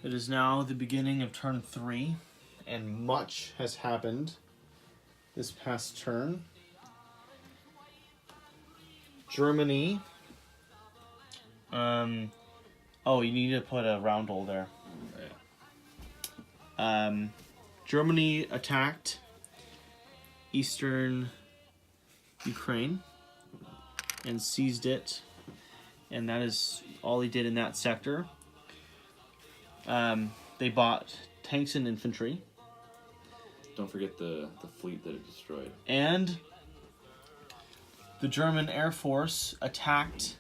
It is now the beginning of turn 3, and much has happened this past turn. Germany. Oh, you need to put a roundel there. Germany attacked eastern Ukraine and seized it, and that is all he did in that sector. They bought tanks and infantry. Don't forget the fleet that it destroyed. And the German Air Force attacked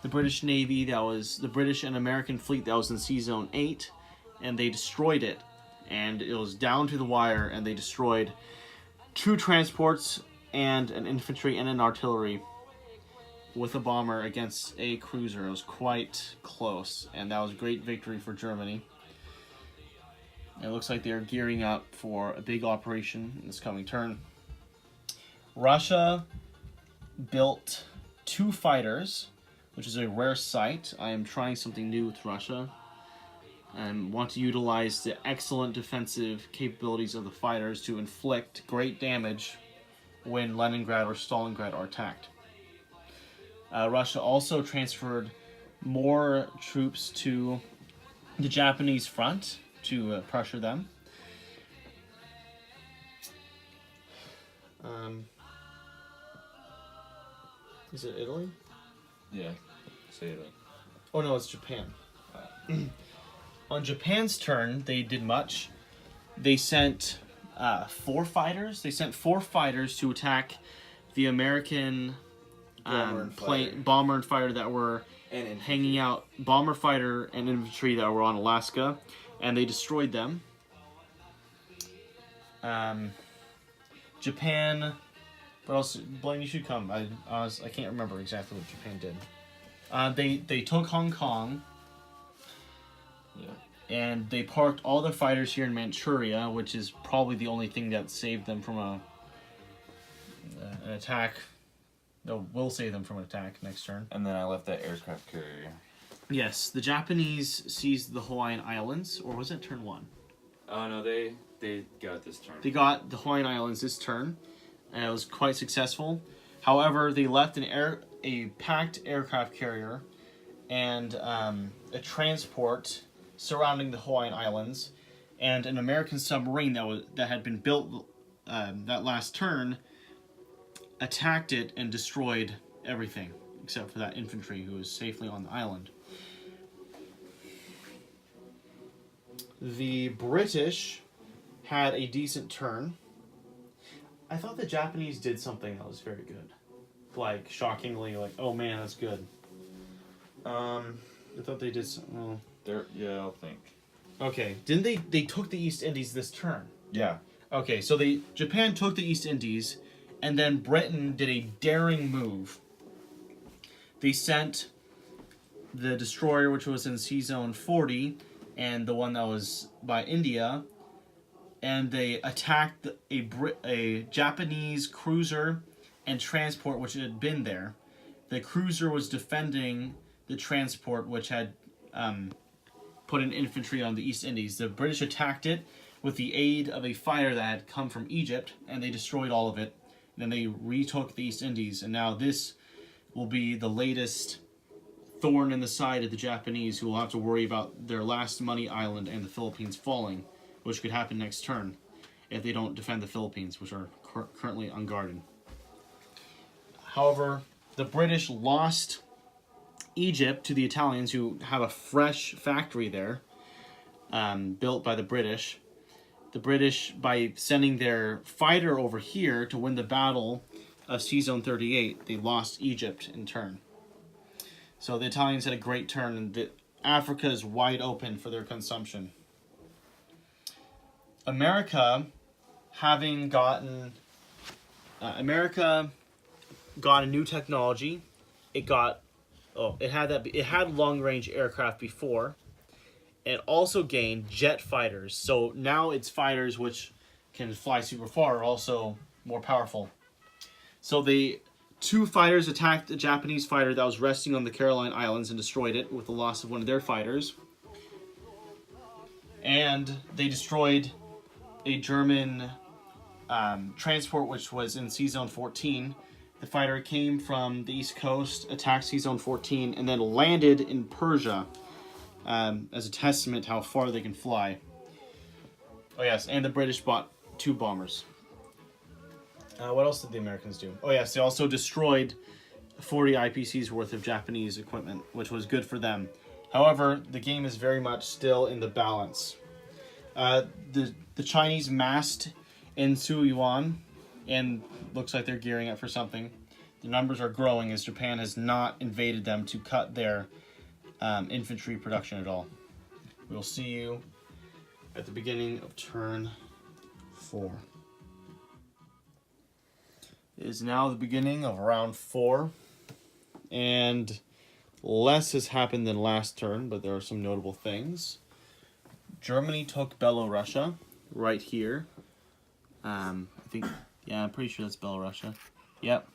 the British Navy, that was the British and American fleet that was in Sea Zone 8, and they destroyed it. And it was down to the wire, and they destroyed 2 transports and an infantry and an artillery with a bomber against a cruiser. It was quite close, and that was a great victory for Germany. It looks like they're gearing up for a big operation in this coming turn. Russia built 2 fighters, which is a rare sight. I am trying something new with Russia and want to utilize the excellent defensive capabilities of the fighters to inflict great damage when Leningrad or Stalingrad are attacked. Russia also transferred more troops to the Japanese front to pressure them. Is it Italy? Yeah, say it. Oh no, it's Japan. On Japan's turn, they did much. They sent 4 fighters. They sent 4 fighters to attack the American bomber and fighter that were hanging out. Bomber fighter and infantry that were on Alaska, and they destroyed them. Japan. What else? Blaine, you should come. I can't remember exactly what Japan did. They took Hong Kong. Yeah. And they parked all their fighters here in Manchuria, which is probably the only thing that saved them from an attack. No, will save them from an attack next turn. And then I left that aircraft carrier. Yes, the Japanese seized the Hawaiian Islands, or was it turn 1? Oh no, they got this turn. They got the Hawaiian Islands this turn, and it was quite successful. However, they left a packed aircraft carrier and a transport surrounding the Hawaiian Islands, and an American submarine that had been built that last turn attacked it and destroyed everything except for that infantry who was safely on the island. The British had a decent turn. I thought the Japanese did something that was very good. Like, shockingly, like, oh man, that's good. I thought they did something. Well, yeah, I'll think. Okay, didn't they took the East Indies this turn? Yeah. Okay, so Japan took the East Indies, and then Britain did a daring move. They sent the destroyer, which was in Sea Zone 40, and the one that was by India, and they attacked a Japanese cruiser and transport which had been there. The cruiser was defending the transport which had put an infantry on the East Indies. The British attacked it with the aid of a fighter that had come from Egypt, and they destroyed all of it. And then they retook the East Indies, and now this will be the latest thorn in the side of the Japanese, who will have to worry about their last money island and the Philippines falling, which could happen next turn if they don't defend the Philippines, which are currently unguarded. However, the British lost Egypt to the Italians, who have a fresh factory there, built by the British. The British, by sending their fighter over here to win the battle of Sea Zone 38, they lost Egypt in turn. So the Italians had a great turn, and Africa is wide open for their consumption. America, having gotten... America got a new technology. It had long-range aircraft before. It also gained jet fighters. So now its fighters, which can fly super far, are also more powerful. So the 2 fighters attacked a Japanese fighter that was resting on the Caroline Islands and destroyed it with the loss of one of their fighters. And they destroyed a German transport which was in Sea Zone 14. The fighter came from the East Coast, attacked Sea Zone 14, and then landed in Persia as a testament to how far they can fly. Oh yes, and the British bought 2 bombers. What else did the Americans do? Oh yes, they also destroyed 40 IPCs worth of Japanese equipment, which was good for them. However, the game is very much still in the balance. The Chinese massed in Suyuan, and looks like they're gearing up for something. The numbers are growing as Japan has not invaded them to cut their infantry production at all. We'll see you at the beginning of turn 4. It is now the beginning of round 4, and less has happened than last turn, but there are some notable things. Germany took Belorussia right here. I think, yeah, I'm pretty sure that's Belorussia. Yep.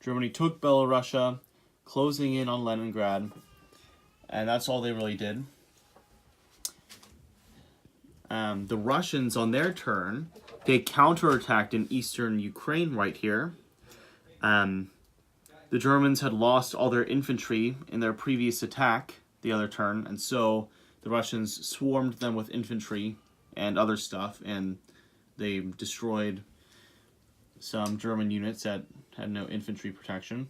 Germany took Belorussia, closing in on Leningrad, and that's all they really did. The Russians, on their turn, they counterattacked in eastern Ukraine right here. The Germans had lost all their infantry in their previous attack the other turn, and so the Russians swarmed them with infantry and other stuff, and they destroyed some German units that had no infantry protection.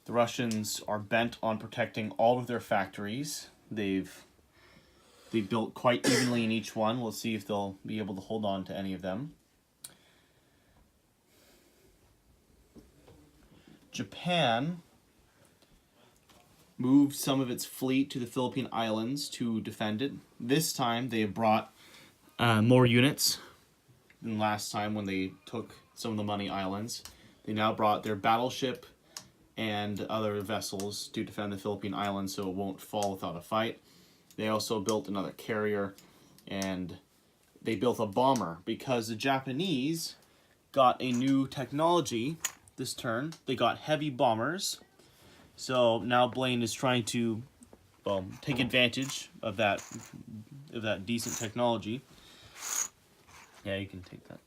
The Russians are bent on protecting all of their factories. They built quite evenly in each one. We'll see if they'll be able to hold on to any of them. Japan moved some of its fleet to the Philippine Islands to defend it. This time they have brought more units than last time when they took some of the Money Islands. They now brought their battleship and other vessels to defend the Philippine Islands so it won't fall without a fight. They also built another carrier, and they built a bomber because the Japanese got a new technology this turn. They got heavy bombers. So now Blaine is trying to, well, take advantage of that decent technology. Yeah, you can take that.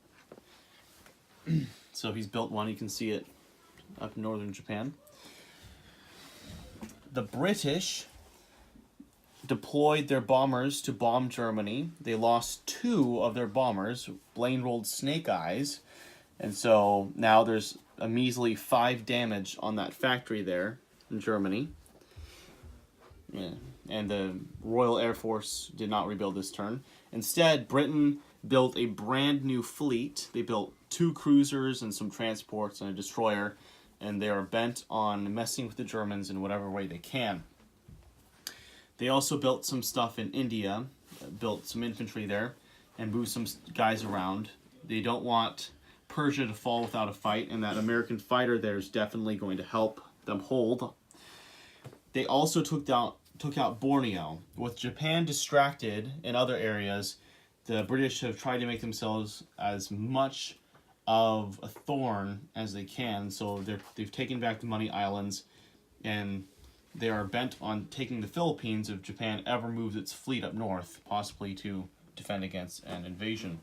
So he's built one. You can see it up in northern Japan. The British deployed their bombers to bomb Germany. They lost 2 of their bombers. Blaine rolled snake eyes. And so now there's a measly 5 damage on that factory there in Germany. Yeah. And the Royal Air Force did not rebuild this turn. Instead, Britain built a brand new fleet. They built 2 cruisers and some transports and a destroyer. And they are bent on messing with the Germans in whatever way they can. They also built some stuff in India, built some infantry there, and moved some guys around. They don't want Persia to fall without a fight, and that American fighter there is definitely going to help them hold. They also took out Borneo. With Japan distracted in other areas, the British have tried to make themselves as much of a thorn as they can, so they've taken back the Money Islands, and they are bent on taking the Philippines if Japan ever moves its fleet up north, possibly to defend against an invasion.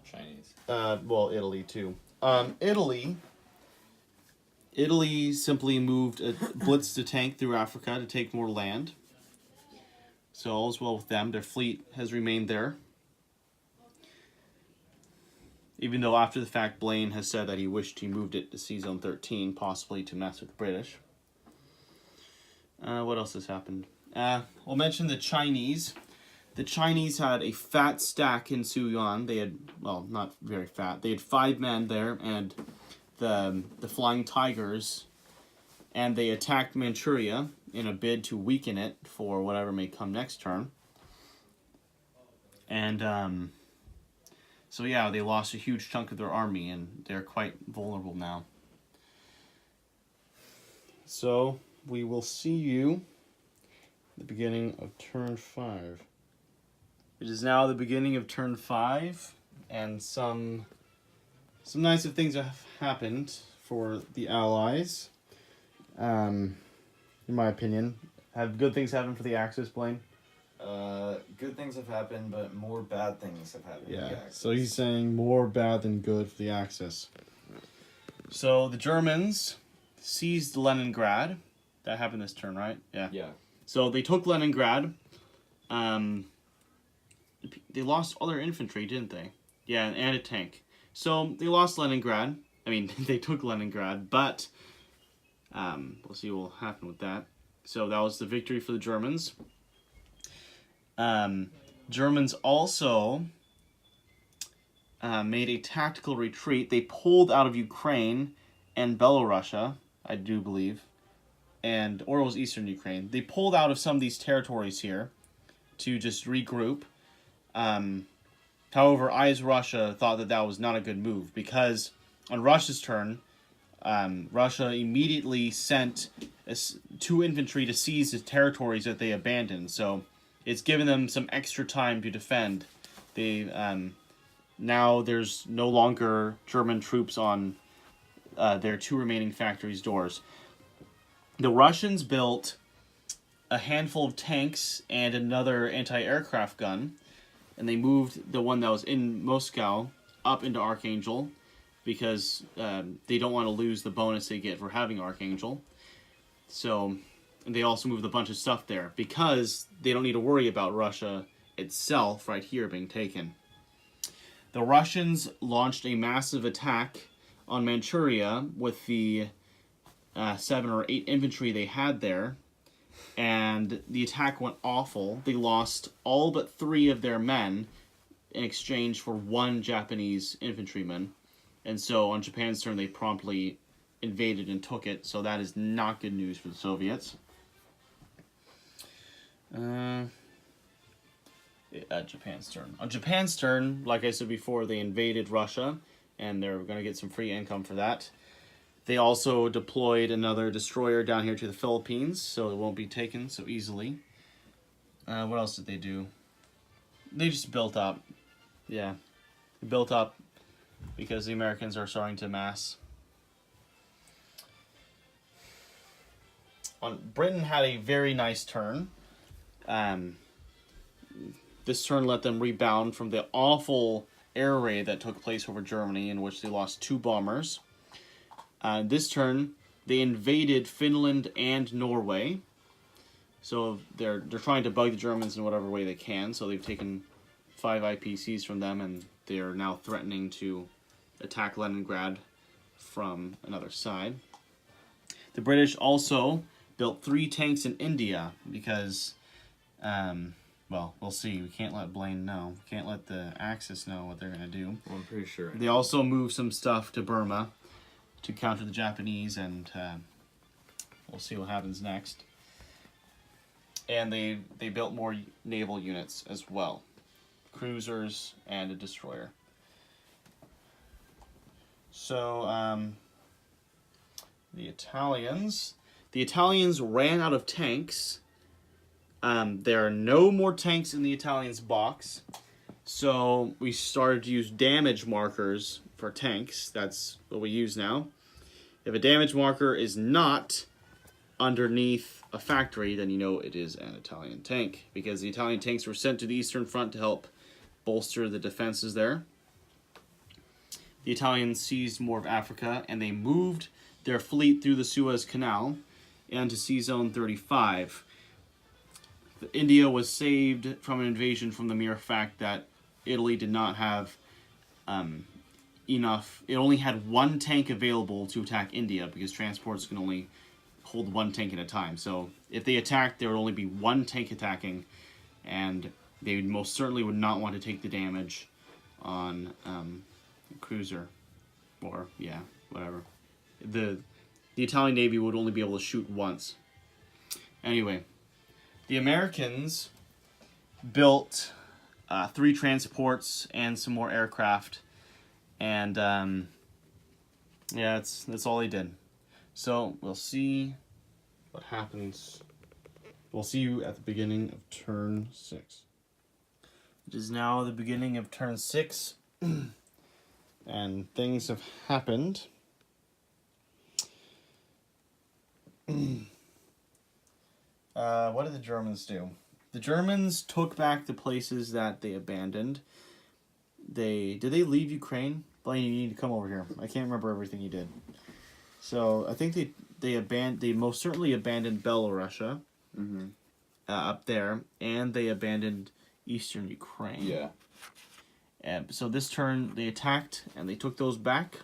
Chinese. Well, Italy too. Italy simply moved blitzed a tank through Africa to take more land. So all's well with them. Their fleet has remained there. Even though after the fact Blaine has said that he wished he moved it to Sea Zone 13, possibly to mess with the British. What else has happened? We'll mention the Chinese. The Chinese had a fat stack in Suyuan. They had, well, not very fat. They had 5 men there and the Flying Tigers, and they attacked Manchuria in a bid to weaken it for whatever may come next turn. And so yeah, they lost a huge chunk of their army, and they're quite vulnerable now. So we will see you at the beginning of turn 5. It is now the beginning of turn 5, and some nice things have happened. for the Allies. In my opinion, have good things happened for the Axis, Blaine? Good things have happened, but more bad things have happened. Yeah. To the Axis. So he's saying more bad than good for the Axis. So the Germans seized Leningrad. That happened this turn, right? Yeah. Yeah. So they took Leningrad. They lost all their infantry, didn't they? Yeah, and a tank. So they lost Leningrad. I mean, they took Leningrad, but we'll see what will happen with that. So that was the victory for the Germans. Germans also made a tactical retreat. They pulled out of Ukraine and Belorussia, I do believe, or it was Eastern Ukraine. They pulled out of some of these territories here to just regroup. However, Russia thought that was not a good move because on Russia's turn, Russia immediately sent 2 infantry to seize the territories that they abandoned. So it's given them some extra time to defend. They now there's no longer German troops on their 2 remaining factories' doors. The Russians built a handful of tanks and another anti-aircraft gun, and they moved the one that was in Moscow up into Archangel because they don't want to lose the bonus they get for having Archangel. So, and they also moved a bunch of stuff there because they don't need to worry about Russia itself right here being taken. The Russians launched a massive attack on Manchuria with the 7 or 8 infantry they had there, and the attack went awful. They lost all but 3 of their men in exchange for 1 Japanese infantryman, and so on Japan's turn they promptly invaded and took it, so that is not good news for the Soviets. At Japan's turn. On Japan's turn, like I said before, they invaded Russia, and they're going to get some free income for that. They also deployed another destroyer down here to the Philippines, so it won't be taken so easily. What else did they do? They just built up. Yeah. They built up because the Americans are starting to mass. Britain had a very nice turn. This turn let them rebound from the awful air raid that took place over Germany, in which they lost 2 bombers. This turn, they invaded Finland and Norway. So they're trying to bug the Germans in whatever way they can. So they've taken 5 IPCs from them, and they're now threatening to attack Leningrad from another side. The British also built 3 tanks in India because, well, we'll see. We can't let Blaine know. We can't let the Axis know what they're going to do. Well, I'm pretty sure. They also moved some stuff to Burma to counter the Japanese, and we'll see what happens next. And they built more naval units as well. Cruisers and a destroyer. So, the Italians ran out of tanks. There are no more tanks in the Italians' box. So we started to use damage markers for tanks. That's what we use now. If a damage marker is not underneath a factory, then you know it is an Italian tank, because the Italian tanks were sent to the Eastern Front to help bolster the defenses there. The Italians seized more of Africa, and they moved their fleet through the Suez Canal and to Sea Zone 35. India was saved from an invasion from the mere fact that Italy did not have enough. It only had 1 tank available to attack India, because transports can only hold 1 tank at a time. So if they attacked, there would only be 1 tank attacking, and they most certainly would not want to take the damage on a cruiser, or yeah, whatever. The Italian Navy would only be able to shoot once. Anyway, the Americans built 3 transports and some more aircraft, and yeah, that's all they did. So we'll see what happens. We'll see you at the beginning of turn 6. It is now the beginning of turn 6, and things have happened. What did the Germans do? The Germans took back the places that they abandoned. Did they leave Ukraine? Blaine, you need to come over here. I can't remember everything you did. So I think they most certainly abandoned Belarusia up there, and they abandoned eastern Ukraine. Yeah. And so this turn they attacked and they took those back.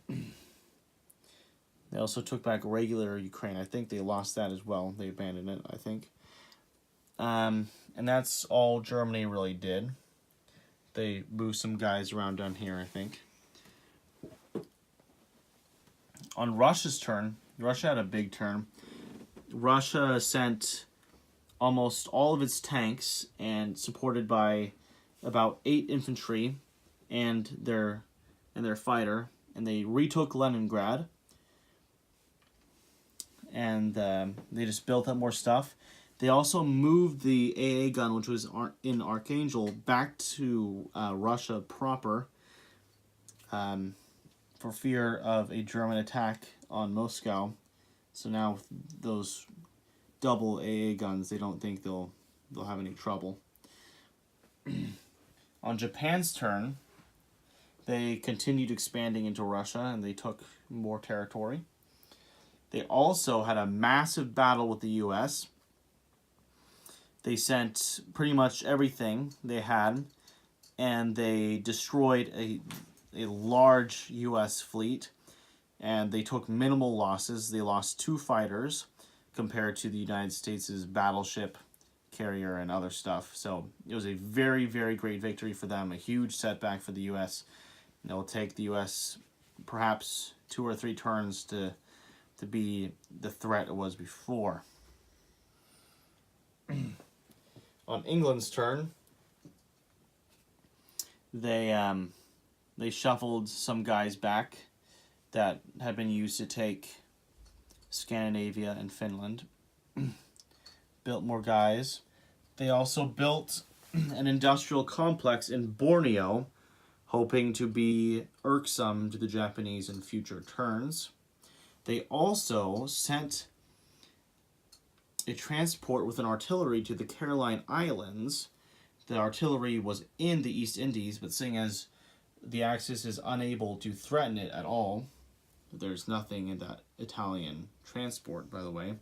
They also took back regular Ukraine. I think they lost that as well. They abandoned it, I think. And that's all Germany really did. They moved some guys around down here, I think. On Russia's turn, Russia had a big turn. Russia sent almost all of its tanks and supported by about 8 infantry and their fighter, and they retook Leningrad. And they just built up more stuff. They also moved the AA gun, which was in Archangel, back to Russia proper for fear of a German attack on Moscow. So now with those double AA guns, they don't think they'll have any trouble. On Japan's turn, they continued expanding into Russia and they took more territory. They also had a massive battle with the U.S. They sent pretty much everything they had, and they destroyed a large U.S. fleet, and they took minimal losses. They lost 2 fighters compared to the United States' battleship carrier and other stuff. So it was a very, very great victory for them, a huge setback for the U.S. And it will take the U.S. perhaps 2 or 3 turns to be the threat it was before. On England's turn, they shuffled some guys back that had been used to take Scandinavia and Finland. Built more guys. They also built an industrial complex in Borneo, hoping to be irksome to the Japanese in future turns. They also sent a transport with an artillery to the Caroline Islands. The artillery was in the East Indies, but seeing as the Axis is unable to threaten it at all, there's nothing in that Italian transport, by the way.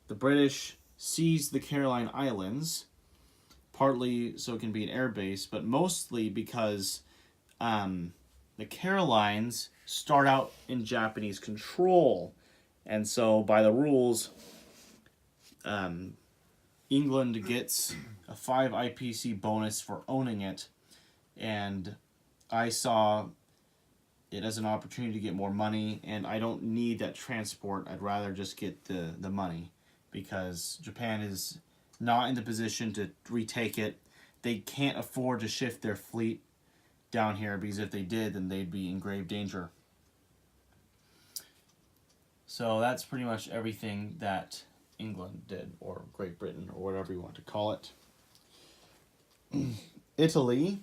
The British seized the Caroline Islands, partly so it can be an air base, but mostly because the Carolines start out in Japanese control. And so by the rules, England gets a 5 IPC bonus for owning it. And I saw it as an opportunity to get more money, and I don't need that transport. I'd rather just get the money, because Japan is not in the position to retake it. They can't afford to shift their fleet down here, because if they did, then they'd be in grave danger. So that's pretty much everything that England did, or Great Britain, or whatever you want to call it. Italy,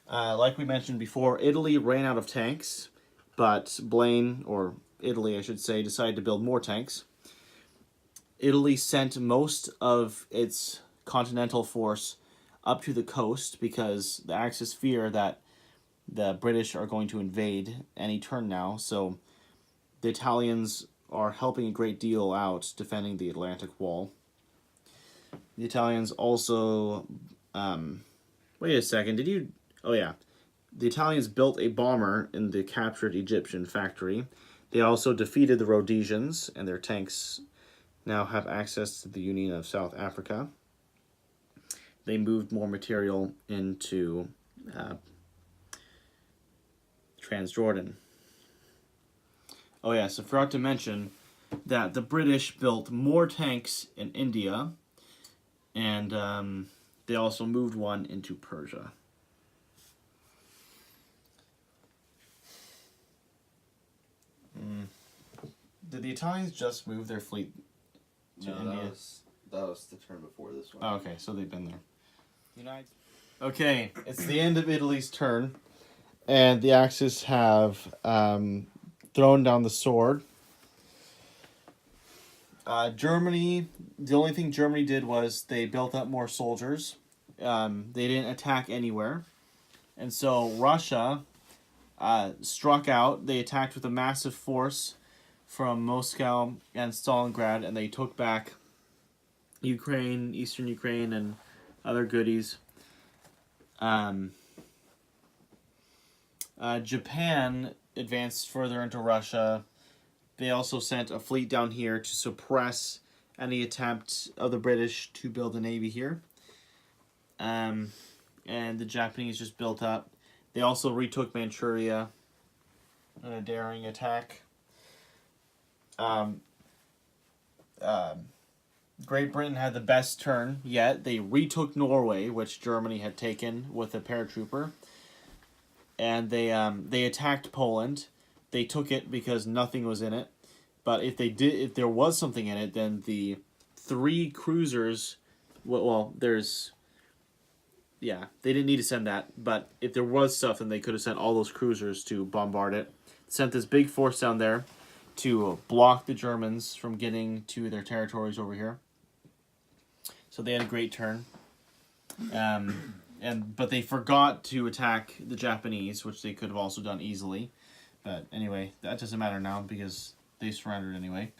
like we mentioned before, Italy ran out of tanks, but Blaine, or Italy I should say, decided to build more tanks. Italy sent most of its continental force up to the coast because the Axis fear that the British are going to invade any turn now. So the Italians are helping a great deal out defending the Atlantic Wall. The Italians also... wait a second, oh yeah. The Italians built a bomber in the captured Egyptian factory. They also defeated the Rhodesians, and their tanks now have access to the Union of South Africa. They moved more material into Transjordan. Oh yes, I forgot to mention that the British built more tanks in India, and they also moved one into Persia. Did the Italians just move their fleet to India? That was the turn before this one. Oh, okay, so they've been there. Okay, it's the end of Italy's turn, and the Axis have 30 throwing down the sword. Germany, the only thing Germany did was they built up more soldiers. They didn't attack anywhere. And so Russia struck out. They attacked with a massive force from Moscow and Stalingrad, and they took back Ukraine, eastern Ukraine, and other goodies. Japan advanced further into Russia. They also sent a fleet down here to suppress any attempt of the British to build a navy here. And the Japanese just built up. They also retook Manchuria in a daring attack. Great Britain had the best turn yet. They retook Norway, which Germany had taken with a paratrooper. And they attacked Poland. They took it because nothing was in it. But if there was something in it, then the 3 cruisers, they didn't need to send that. But if there was stuff, then they could have sent all those cruisers to bombard it. Sent this big force down there to block the Germans from getting to their territories over here. So they had a great turn. But they forgot to attack the Japanese, which they could have also done easily. But anyway, that doesn't matter now because they surrendered anyway.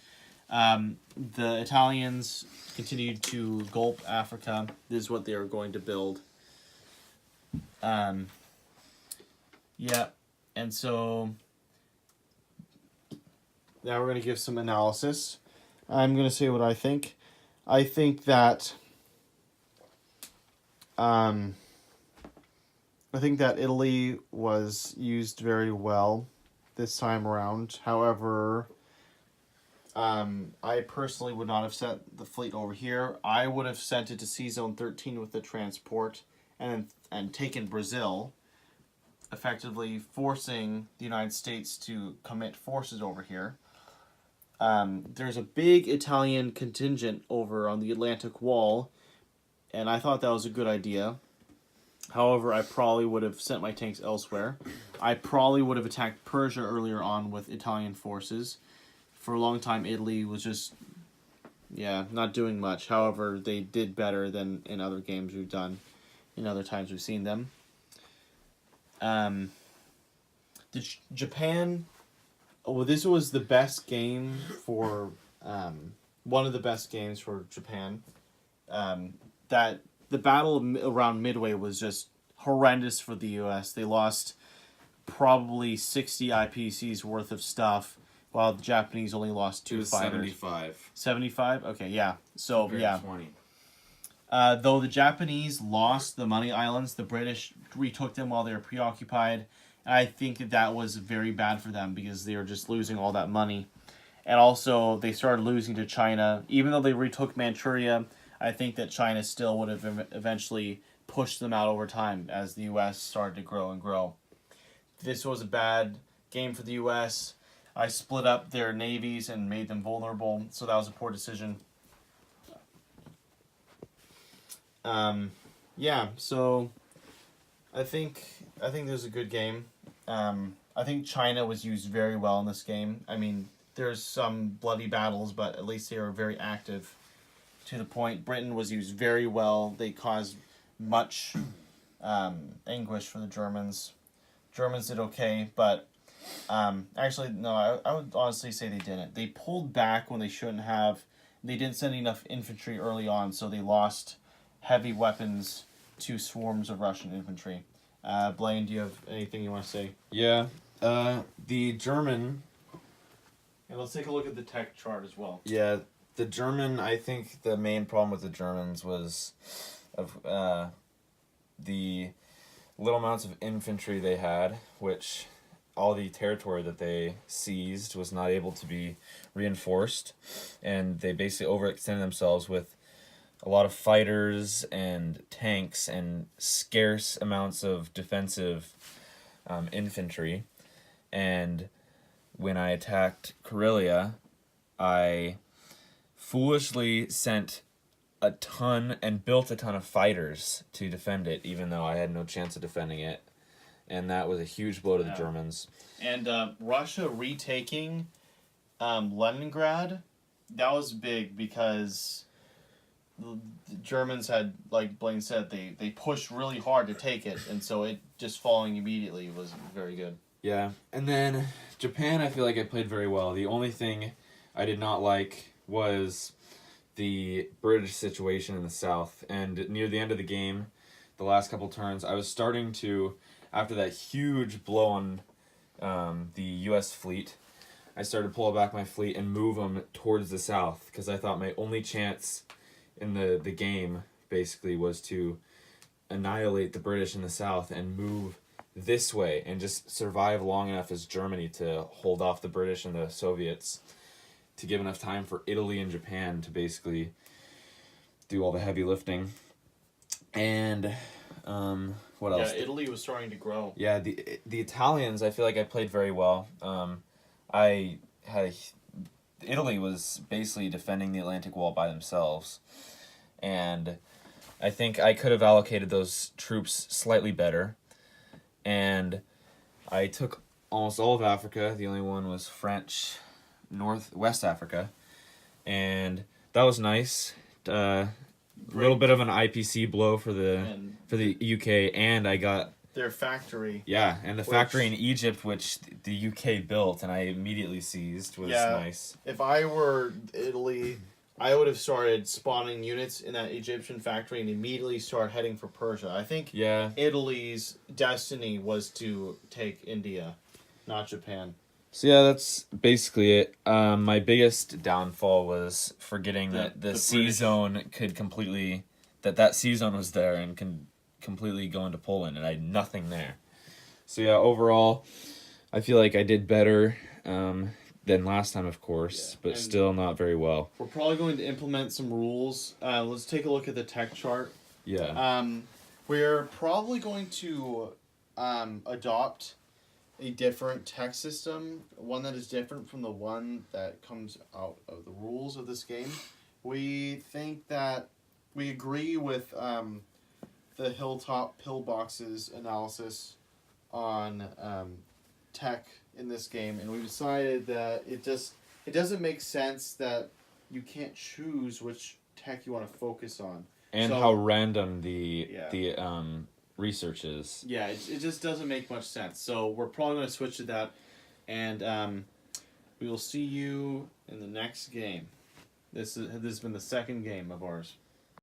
The Italians continued to gulp Africa. This is what they were going to build. And so now we're going to give some analysis. I'm going to say what I think. I think that Italy was used very well this time around. However, I personally would not have sent the fleet over here. I would have sent it to Sea Zone 13 with the transport and taken Brazil, effectively forcing the United States to commit forces over here. There's a big Italian contingent over on the Atlantic Wall, and I thought that was a good idea. However, I probably would have sent my tanks elsewhere. I probably would have attacked Persia earlier on with Italian forces. For a long time, Italy was just, not doing much. However, they did better than in other games we've done, in other times we've seen them. Japan, this was the best game for, one of the best games for Japan. That the battle around Midway was just horrendous for the U.S. They lost probably 60 IPCs worth of stuff, while the Japanese only lost 2 fighters. 75. 75? Okay, yeah. So, Compared to 20. Though the Japanese lost the Money Islands, the British retook them while they were preoccupied. And I think that was very bad for them because they were just losing all that money. And also, they started losing to China. Even though they retook Manchuria, I think that China still would have eventually pushed them out over time as the U.S. started to grow and grow. This was a bad game for the U.S. I split up their navies and made them vulnerable, so that was a poor decision. So I think this was a good game. I think China was used very well in this game. I mean, there's some bloody battles, but at least they were very active. To the point, Britain was used very well. They caused much anguish for the Germans. Germans did okay, but actually, no, I would honestly say they didn't. They pulled back when they shouldn't have. They didn't send enough infantry early on, so they lost heavy weapons to swarms of Russian infantry. Blaine, do you have anything you want to say? Yeah. The German. And let's take a look at the tech chart as well. Yeah, the German. I think the main problem with the Germans was of the little amounts of infantry they had, which all the territory that they seized was not able to be reinforced, and they basically overextended themselves with a lot of fighters and tanks and scarce amounts of defensive infantry. And when I attacked Karelia, I foolishly sent a ton and built a ton of fighters to defend it, even though I had no chance of defending it. and that was a huge blow to the Yeah. Germans. And Russia retaking Leningrad, that was big because the Germans had, like Blaine said, they pushed really hard to take it, and so it just falling immediately was very good. Yeah, and then Japan, I feel like I played very well. The only thing I did not like was the British situation in the south. And near the end of the game, the last couple turns, I was starting to, after that huge blow on the U.S. fleet, I started to pull back my fleet and move them towards the south because I thought my only chance in the game basically was to annihilate the British in the south and move this way and just survive long enough as Germany to hold off the British and the Soviets to give enough time for Italy and Japan to basically do all the heavy lifting. And what else? Yeah, Italy was starting to grow. Yeah, the Italians, I feel like I played very well. Italy was basically defending the Atlantic Wall by themselves, and I think I could have allocated those troops slightly better. And I took almost all of Africa. The only one was French West Africa, and that was nice. A little bit of an IPC blow for the UK, and I got their factory. Yeah, and the factory in Egypt, which the UK built, and I immediately seized, was nice. If I were Italy, I would have started spawning units in that Egyptian factory and immediately start heading for Persia. I think Italy's destiny was to take India, not Japan. So yeah, that's basically it. My biggest downfall was forgetting that the sea zone could completely... That sea zone was there and can completely go into Poland, and I had nothing there. So yeah, overall, I feel like I did better than last time, of course, but still not very well. We're probably going to implement some rules. Let's take a look at the tech chart. Yeah. We're probably going to adopt a different tech system, one that is different from the one that comes out of the rules of this game. We think that we agree with the Hilltop Pillbox's analysis on tech in this game, and we decided that it doesn't make sense that you can't choose which tech you want to focus on, and how random the research is. Yeah, it just doesn't make much sense. So we're probably going to switch to that, and we will see you in the next game. This has been the second game of ours.